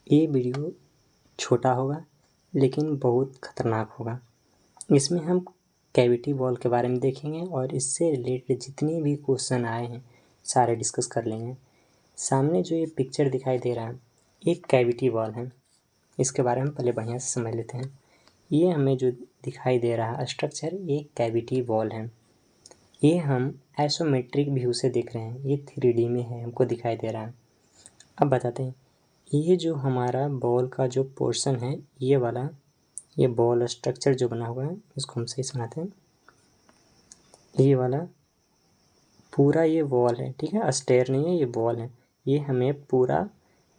ये वीडियो छोटा होगा लेकिन बहुत ख़तरनाक होगा। इसमें हम कैविटी वॉल के बारे में देखेंगे और इससे रिलेटेड जितने भी क्वेश्चन आए हैं सारे डिस्कस कर लेंगे। सामने जो ये पिक्चर दिखाई दे रहा है एक कैविटी वॉल है। इसके बारे में पहले बढ़िया से समझ लेते हैं। ये हमें जो दिखाई दे रहा है स्ट्रक्चर ये कैविटी वॉल है। ये हम आइसोमेट्रिक व्यू से देख रहे हैं, ये 3D में है, हमको दिखाई दे रहा है। अब बताते हैं ये जो हमारा बॉल का जो पोर्शन है ये वाला, ये बॉल स्ट्रक्चर जो बना हुआ है इसको हम सही समझाते हैं। ये वाला पूरा ये वॉल है, ठीक है, स्टेयर नहीं है, ये वॉल है। ये हमें पूरा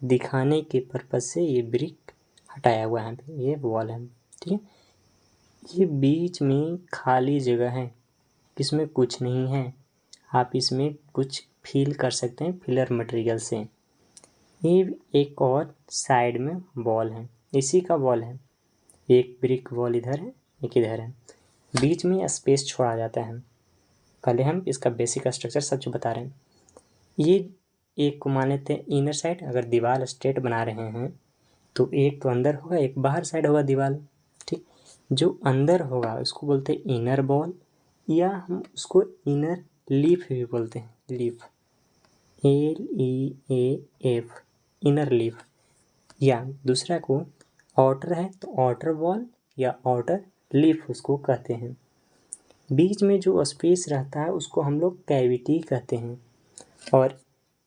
दिखाने के पर्पज़ से ये ब्रिक हटाया हुआ है, ये वॉल है, ठीक है। ये बीच में खाली जगह है, इसमें कुछ नहीं है। आप इसमें कुछ फिल कर सकते हैं फिलर मटेरियल से। ये एक और साइड में वॉल है, इसी का वॉल है। एक ब्रिक वॉल इधर है, एक इधर है, बीच में स्पेस छोड़ा जाता है। पहले हम इसका बेसिक स्ट्रक्चर सब जो बता रहे हैं। ये एक को मान लेते हैं इनर साइड। अगर दीवार स्ट्रेट बना रहे हैं तो एक तो अंदर होगा एक बाहर साइड होगा दीवार, ठीक। जो अंदर होगा उसको बोलते हैं इनर वॉल, या हम उसको इनर लीफ भी बोलते हैं, लीफ, LEAF, इनर लीफ। या दूसरा को आउटर है तो आउटर वॉल या आउटर लीफ उसको कहते हैं। बीच में जो स्पेस रहता है उसको हम लोग कैविटी कहते हैं, और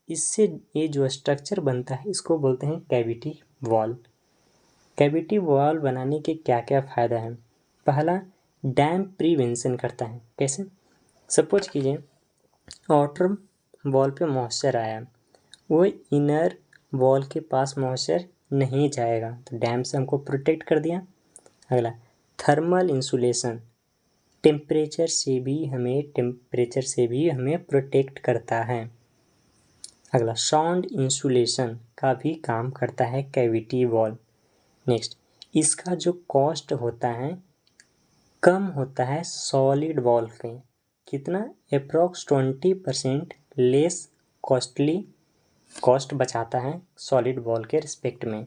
इससे ये जो स्ट्रक्चर बनता है इसको बोलते हैं कैविटी वॉल। कैविटी वॉल बनाने के क्या क्या फ़ायदा है। पहला, डैम्प प्रिवेंशन करता है। कैसे? सपोज कीजिए आउटर वॉल पे मॉइस्चर आया, वो इनर वॉल के पास मॉइस्चर नहीं जाएगा तो डैम्प से हमको प्रोटेक्ट कर दिया। अगला, थर्मल इंसुलेशन, टेम्परेचर से भी हमें प्रोटेक्ट करता है। अगला, साउंड इंसुलेशन का भी काम करता है कैविटी वॉल। नेक्स्ट, इसका जो कॉस्ट होता है कम होता है सॉलिड वॉल के। कितना? अप्रॉक्स 20% लेस कॉस्ट बचाता है सॉलिड वॉल के रिस्पेक्ट में,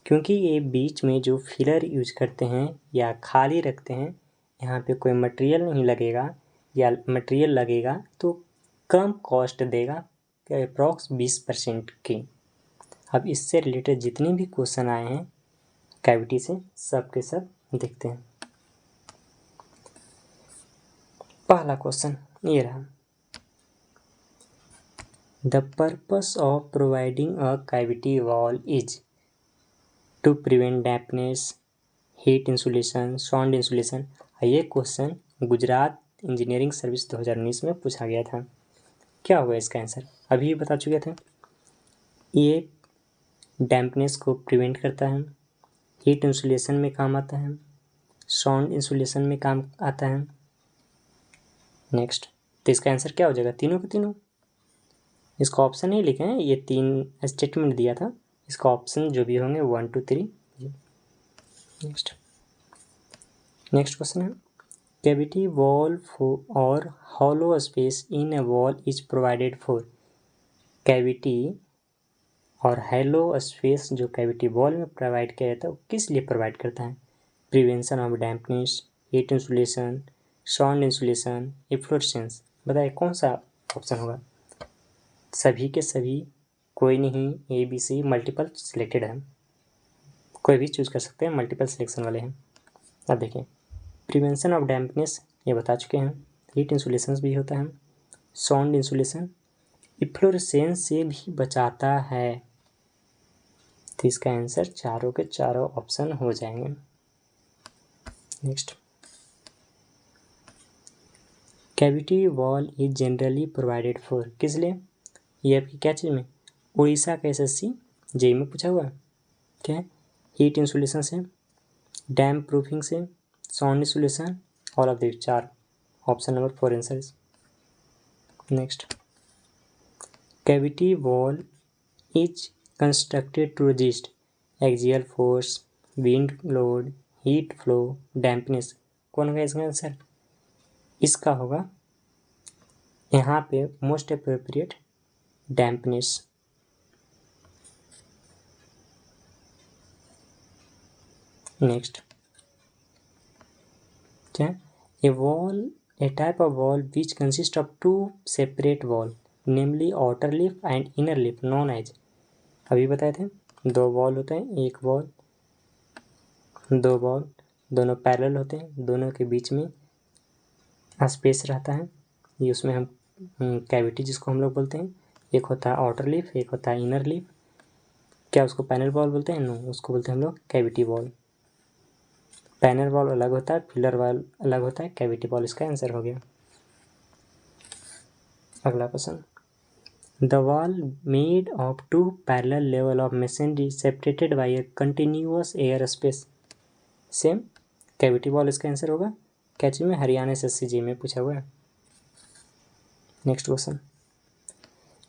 क्योंकि ये बीच में जो फिलर यूज करते हैं या खाली रखते हैं, यहाँ पे कोई मटेरियल नहीं लगेगा, या मटेरियल लगेगा तो कम कॉस्ट देगा, अप्रॉक्स 20% की। अब इससे रिलेटेड जितने भी क्वेश्चन आए हैं कैविटी से सब के सब देखते हैं। पहला क्वेश्चन ये रहा, the purpose of providing a cavity wall is to prevent dampness, heat insulation, sound insulation. ये क्वेश्चन गुजरात इंजीनियरिंग सर्विस 2019 में पूछा गया था। क्या होगा इसका आंसर? अभी बता चुके थे। ये डैम्पनेस को प्रिवेंट करता है, हीट इंसुलेशन में काम आता है, साउंड इंसुलेशन में काम आता है। नेक्स्ट, तो इसका आंसर क्या हो जाएगा? तीनों के तीनों। इसका ऑप्शन नहीं लिखे हैं, ये 3 स्टेटमेंट दिया था, इसका ऑप्शन जो भी होंगे 1 2 3। नेक्स्ट क्वेश्चन है, कैविटी वॉल और hollow space in a wall is provided for. Cavity और हैलो स्पेस जो कैविटी वॉल में प्रोवाइड किया जाता है वो किस लिए प्रोवाइड करता है? Prevention of dampness, heat insulation, sound insulation, efflorescence. बताइए कौन सा ऑप्शन होगा? सभी के सभी, कोई नहीं, ABC, मल्टीपल सिलेक्टेड है, कोई भी चूज कर सकते हैं, मल्टीपल सिलेक्शन वाले हैं। अब देखिए, प्रिवेंशन ऑफ डैम्पनेस ये बता चुके हैं, हीट इंसुलेशन भी होता है, साउंड इंसुलेशन, इफ्लोरेसेंस से भी बचाता है। तो इसका आंसर चारों के चारों ऑप्शन हो जाएंगे। Next, cavity wall is generally provided for, किस लिए? ये आपकी क्या चीज़ में? उड़ीसा का SSC JEE में पूछा हुआ है। क्या है? हीट इंसुलेशन से, डैम प्रूफिंग से, sound insulation, all of the चार। Option number 4 answer is. Next, cavity wall is constructed to resist axial force, wind load, heat flow, dampness. कौन होगा इसका आंसर? इसका होगा यहाँ पे मोस्ट अप्रोप्रिएट डैम्पनेस। नेक्स्ट क्या, a type of wall which consist of two separate wall namely outer lip and inner lip known as, अभी बताए थे दो वॉल होते हैं, एक वॉल दो वॉल दोनों पैरेलल होते हैं, दोनों के बीच में स्पेस रहता है, ये उसमें हम कैविटी जिसको हम लोग बोलते हैं, एक होता है आउटर लिप एक होता है इनर लिप, क्या उसको पैनल वॉल बोलते हैं? नो, उसको बोलते हैं हम लोग कैविटी वॉल। पैनल वॉल अलग होता है, फिलर वॉल अलग होता है, कैविटी वॉल इसका आंसर हो गया। अगला question, the wall made of two parallel level of masonry separated by a continuous air space, same cavity wall इसका आंसर होगा। कैची में हरियाणा SSC में पूछा हुआ है। Next question,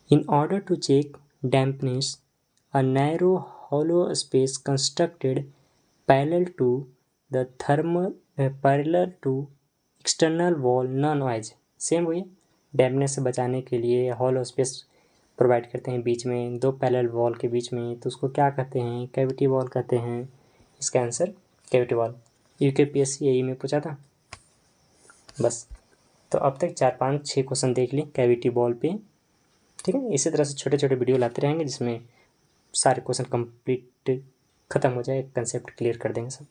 in order to check dampness a narrow hollow space constructed parallel to the parallel to external wall known as, same वही dampness से बचाने के लिए हॉलो स्पेस प्रोवाइड करते हैं बीच में दो पैरेलल वॉल के बीच में, तो उसको क्या कहते हैं? कैविटी वॉल कहते हैं। इसका आंसर कैविटी वॉल, UKPSC यही में पूछा था। बस, तो अब तक 4 5 6 क्वेश्चन देख लिए कैविटी वॉल पे, ठीक है। इसी तरह से छोटे छोटे वीडियो लाते रहेंगे जिसमें सारे क्वेश्चन कंप्लीट ख़त्म हो जाए, कंसेप्ट क्लियर कर देंगे सब।